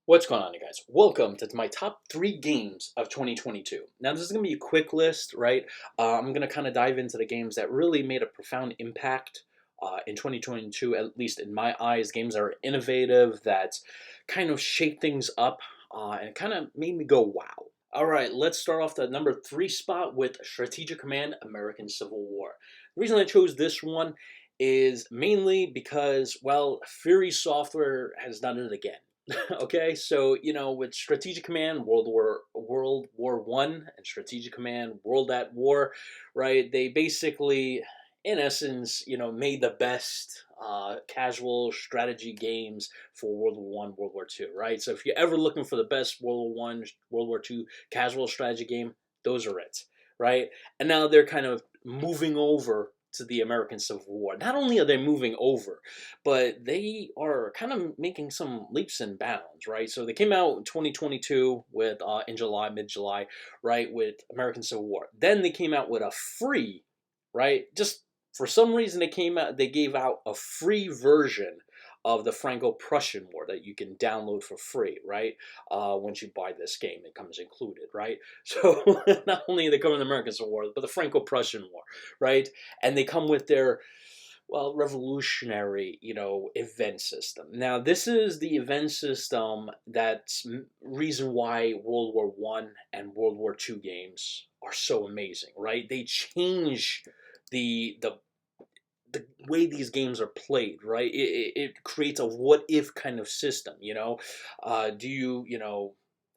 What's going on, you guys? Welcome to my top three games of 2022. Now, this is going to be a quick list, right? I'm going to kind of dive into the games that really made a profound impact in 2022, at least in my eyes. Games that are innovative, that kind of shake things up, and kind of made me go, wow. All right, let's start off the number three spot with Strategic Command American Civil War. The reason I chose this one is mainly because, well, Fury Software has done it again. Okay, so with Strategic Command World War I and Strategic Command World at War, right? They basically, in essence, made the best casual strategy games for World War I, World War II, right? So if you're ever looking for the best World War I, World War II casual strategy game, those are it, right? And now they're kind of moving over to the American Civil War. Not only are they moving over, but they are kind of making some leaps and bounds, right? So they came out in 2022 with in July, mid-July, right, with American Civil War. Then they came out with a free, right? Just for some reason they gave out a free version of the Franco-Prussian War that you can download for free, right? Once you buy this game, it comes included, right? So not only are they covering the American Civil War, but the Franco-Prussian War, right? And they come with their revolutionary, event system. Now, this is the event system that's reason why World War I and World War II games are so amazing, right? They change the way these games are played, right? It creates a what if kind of system, do you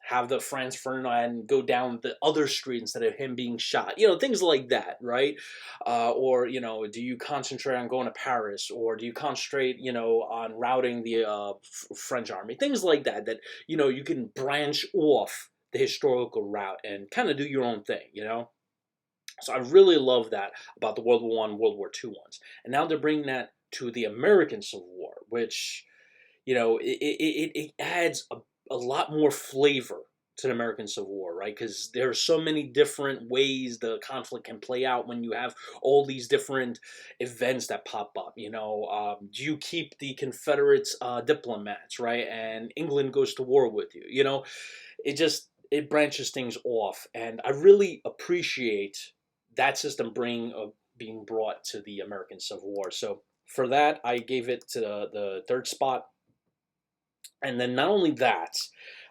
have the Franz Ferdinand go down the other street instead of him being shot, things like that, right? Or do you concentrate on going to Paris, or do you concentrate on routing the French army, things like that, that you can branch off the historical route and kind of do your own thing, so I really love that about the World War I, World War II ones. And now they're bringing that to the American Civil War, which, it adds a lot more flavor to the American Civil War, right? Because there are so many different ways the conflict can play out when you have all these different events that pop up. Do you keep the Confederates diplomats, right? And England goes to war with you. It branches things off, and I really appreciate that system being brought to the American Civil War. So for that, I gave it to the third spot. And then not only that,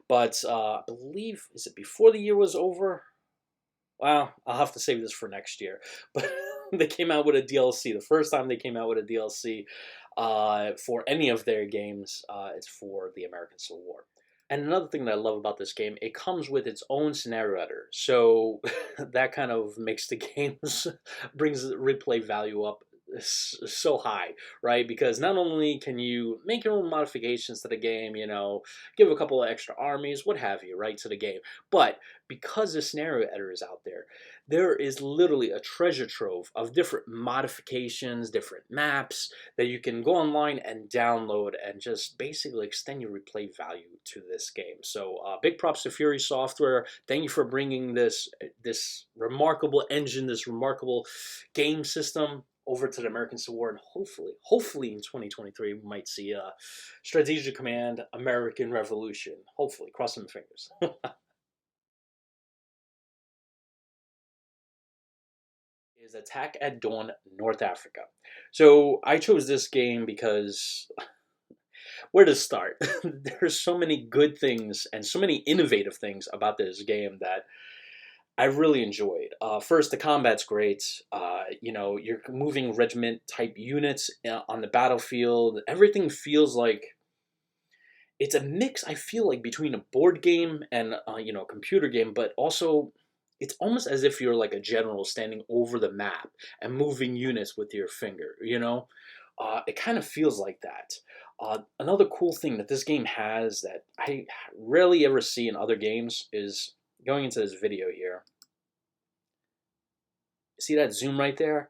but I believe, is it before the year was over? Well, I'll have to save this for next year. But they came out with a DLC. The first time they came out with a DLC for any of their games, it's for the American Civil War. And another thing that I love about this game, it comes with its own scenario editor. So that kind of makes the games, brings the replay value up so high, right? Because not only can you make your own modifications to the game, give a couple of extra armies, what have you, right, to the game, but because the scenario editor is out there, there is literally a treasure trove of different modifications, different maps that you can go online and download and just basically extend your replay value to this game. So big props to Fury Software. Thank you for bringing this remarkable engine, this remarkable game system over to the American Civil War, and hopefully in 2023 we might see a Strategic Command American Revolution. Hopefully, crossing my fingers. Is Attack at Dawn, North Africa. So I chose this game because where to start? There's so many good things and so many innovative things about this game that I really enjoyed. First, the combat's great. You're moving regiment type units on the battlefield. Everything feels like it's a mix. I feel like between a board game and a computer game, but also it's almost as if you're like a general standing over the map and moving units with your finger. It kind of feels like that. Another cool thing that this game has that I rarely ever see in other games is going into this video here. See that zoom right there?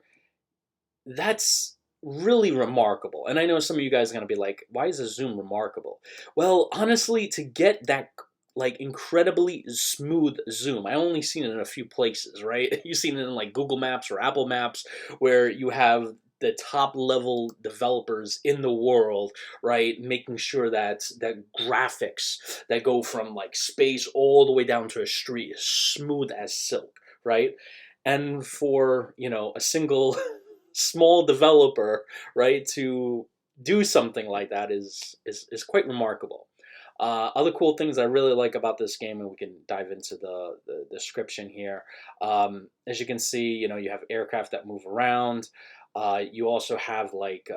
That's really remarkable. And I know some of you guys are going to be like, why is the zoom remarkable? Well, honestly, to get that like incredibly smooth zoom, I only seen it in a few places, right? You've seen it in like Google Maps or Apple Maps where you have the top level developers in the world, right? Making sure that graphics that go from like space all the way down to a street is smooth as silk, right? And for, a single small developer, right, to do something like that is quite remarkable. Other cool things I really like about this game, and we can dive into the description here. As you can see, you have aircraft that move around. You also have like,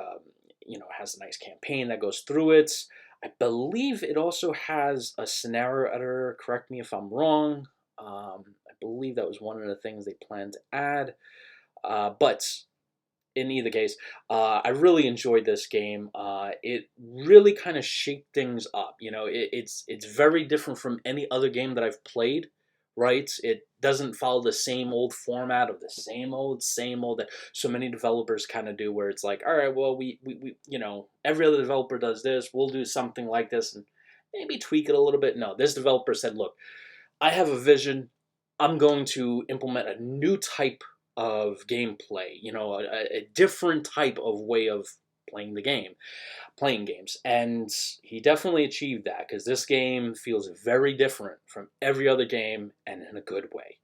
it has a nice campaign that goes through it. I believe it also has a scenario editor. Correct me if I'm wrong. I believe that was one of the things they planned to add. But in either case, I really enjoyed this game. It really kind of shaped things up. It's very different from any other game that I've played. Right? It doesn't follow the same old format of the same old that so many developers kind of do, where it's like, all right, well, we every other developer does this. We'll do something like this and maybe tweak it a little bit. No, this developer said, look, I have a vision. I'm going to implement a new type of gameplay, a different type of way of playing the game, playing games. And he definitely achieved that, because this game feels very different from every other game, and in a good way.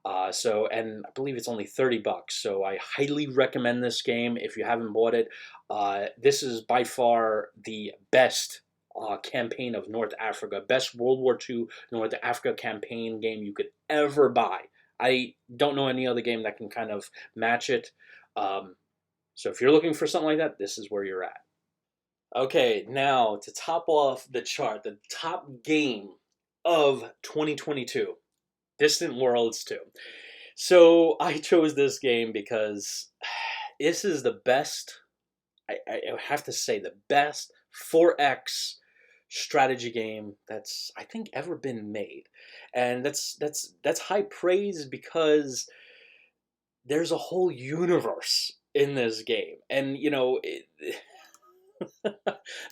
And I believe it's only $30, so I highly recommend this game if you haven't bought it. This is by far the best campaign of North Africa, best World War II North Africa campaign game you could ever buy. I don't know any other game that can kind of match it. So if you're looking for something like that, this is where you're at. Okay, now to top off the chart, the top game of 2022, Distant Worlds 2. So I chose this game because this is the best, I have to say, the best 4X strategy game that's, I think, ever been made. And that's high praise, because there's a whole universe in this game. And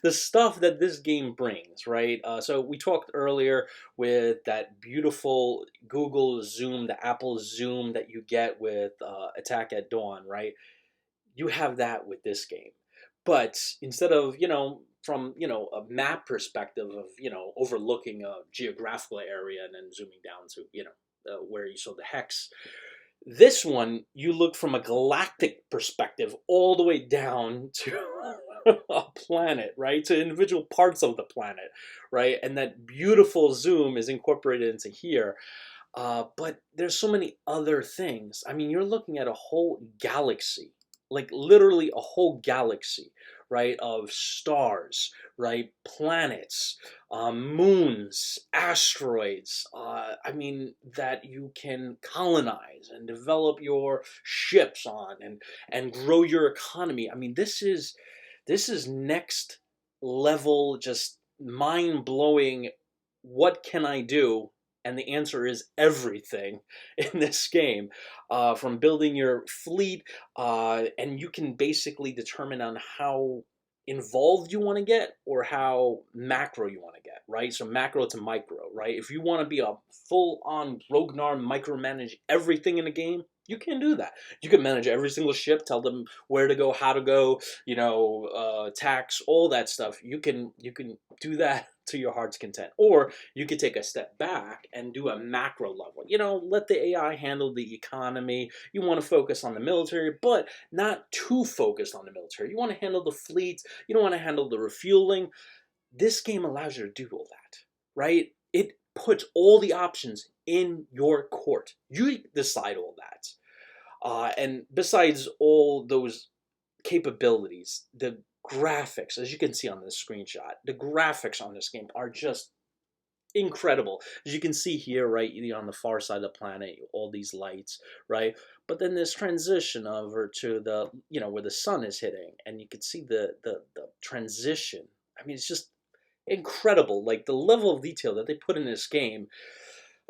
the stuff that this game brings, right? So we talked earlier with that beautiful Google Zoom, the Apple Zoom that you get with Attack at Dawn, right? You have that with this game. But instead of, from, a map perspective of, overlooking a geographical area and then zooming down to, where you saw the hex, this one, you look from a galactic perspective all the way down to a planet, right? To individual parts of the planet, right? And that beautiful zoom is incorporated into here. But there's so many other things. I mean, you're looking at a whole galaxy, like literally a whole galaxy, right? Of stars, right? Planets, moons, asteroids. I mean, that you can colonize and develop your ships on, and grow your economy. I mean, this is next level, just mind blowing. What can I do? And the answer is everything in this game, from building your fleet, and you can basically determine on how involved you want to get or how macro you want to get, right? So macro to micro, right? If you want to be a full-on Rognar, micromanage everything in the game, you can do that. You can manage every single ship, tell them where to go, how to go, tax, all that stuff. You can do that to your heart's content. Or you could take a step back and do a macro level. Let the AI handle the economy. You want to focus on the military, but not too focused on the military. You want to handle the fleets. You don't want to handle the refueling. This game allows you to do all that, right? It puts all the options in your court. You decide all that. And besides all those capabilities, the graphics, as you can see on this screenshot, the graphics on this game are just incredible. As you can see here, right, on the far side of the planet, all these lights, right? But then this transition over to the, where the sun is hitting, and you can see the transition. I mean, it's just incredible. Like, the level of detail that they put in this game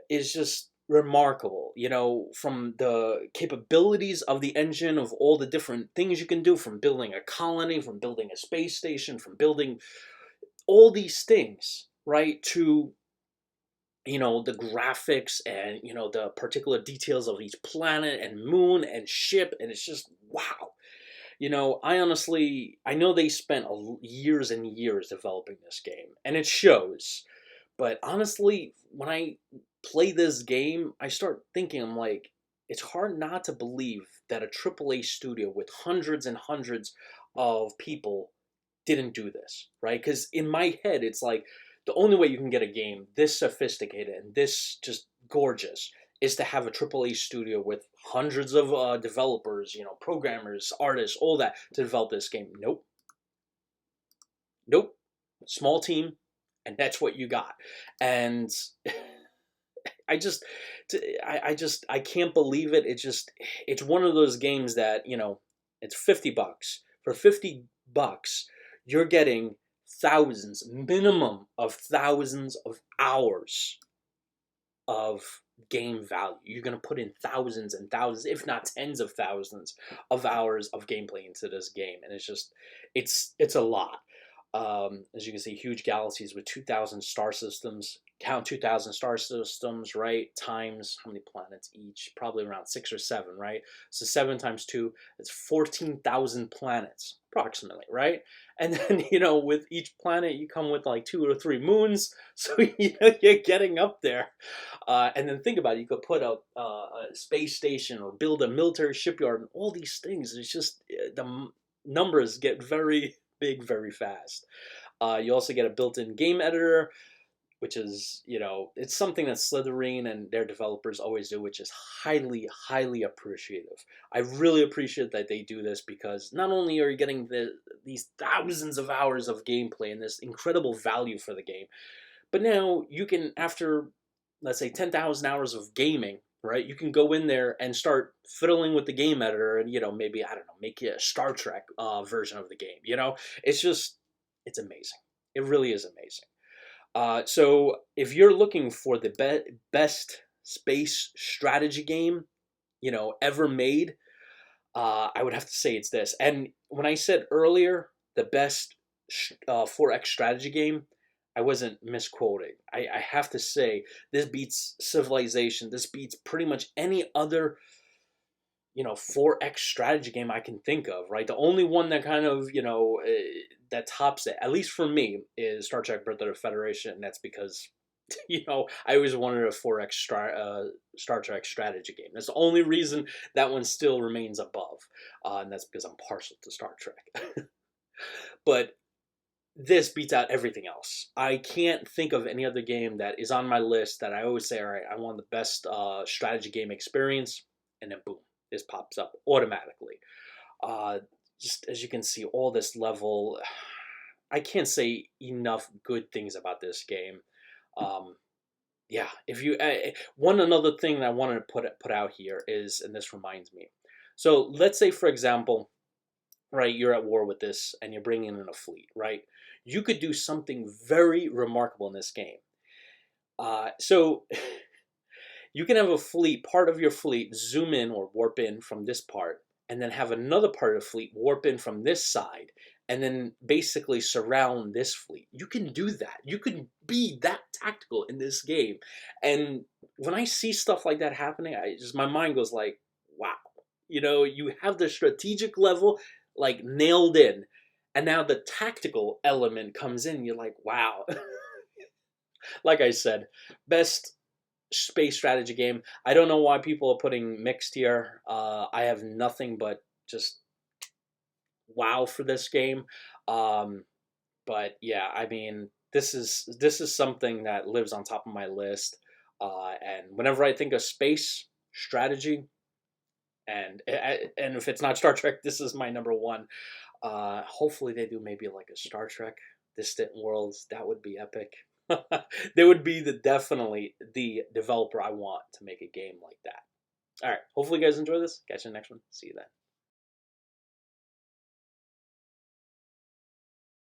is just remarkable, from the capabilities of the engine, of all the different things you can do, from building a colony, from building a space station, from building all these things, right, to the graphics and the particular details of each planet and moon and ship. And it's just wow. I know they spent years and years developing this game, and it shows. But honestly, when I play this game, I start thinking, I'm like, it's hard not to believe that a AAA studio with hundreds and hundreds of people didn't do this, right? Because in my head, it's like the only way you can get a game this sophisticated and this just gorgeous is to have a AAA studio with hundreds of developers, programmers, artists, all that to develop this game. Nope. Nope. Small team, and that's what you got. And I just, I can't believe it. It's one of those games that, it's $50. For $50, you're getting thousands, minimum of thousands of hours of game value. You're going to put in thousands and thousands, if not tens of thousands of hours of gameplay into this game. And it's a lot. As you can see, huge galaxies with 2,000 star systems. Count 2,000 star systems, right? Times how many planets each? Probably around 6 or 7, right? So 7 times 2, it's 14,000 planets, approximately, right? And then, with each planet, you come with like 2 or 3 moons. So, you're getting up there. And then think about it. You could put a space station or build a military shipyard and all these things. It's just, the numbers get very big very fast. You also get a built-in game editor, which is, it's something that Slitherine and their developers always do, which is highly, highly appreciative. I really appreciate that they do this because not only are you getting these thousands of hours of gameplay and this incredible value for the game, but now you can, after, let's say, 10,000 hours of gaming, right? You can go in there and start fiddling with the game editor and, maybe, I don't know, make it a Star Trek version of the game, it's amazing. It really is amazing. So if you're looking for the best space strategy game, ever made, I would have to say it's this. And when I said earlier, the best 4X strategy game, I wasn't misquoting. I have to say, this beats Civilization. This beats pretty much any other 4X strategy game I can think of, right? The only one that kind of, that tops it, at least for me, is Star Trek Birth of the Federation, and that's because, I always wanted a 4X Star Trek strategy game. That's the only reason that one still remains above, and that's because I'm partial to Star Trek. But this beats out everything else. I can't think of any other game that is on my list that I always say, all right, I want the best strategy game experience, and then boom, this pops up automatically. Just as you can see, all this level, I can't say enough good things about this game. Yeah, if you another thing that I wanted to put out here is, and this reminds me. So let's say, for example, right, you're at war with this and you're bringing in a fleet, right? You could do something very remarkable in this game. So you can have a fleet, part of your fleet, zoom in or warp in from this part, and then have another part of the fleet warp in from this side, and then basically surround this fleet. You can do that. You can be that tactical in this game. And when I see stuff like that happening, my mind goes like, wow. You have the strategic level like nailed in, and now the tactical element comes in. You're like, wow. Like I said, best space strategy game. I don't know why people are putting mixed here. I have nothing but just wow for this game. But yeah, I mean, this is something that lives on top of my list. And whenever I think of space strategy, and if it's not Star Trek, this is my number one. Hopefully they do maybe like a Star Trek Distant Worlds. That would be epic. They would be definitely the developer I want to make a game like that. All right. Hopefully you guys enjoy this. Catch you in the next one. See you then.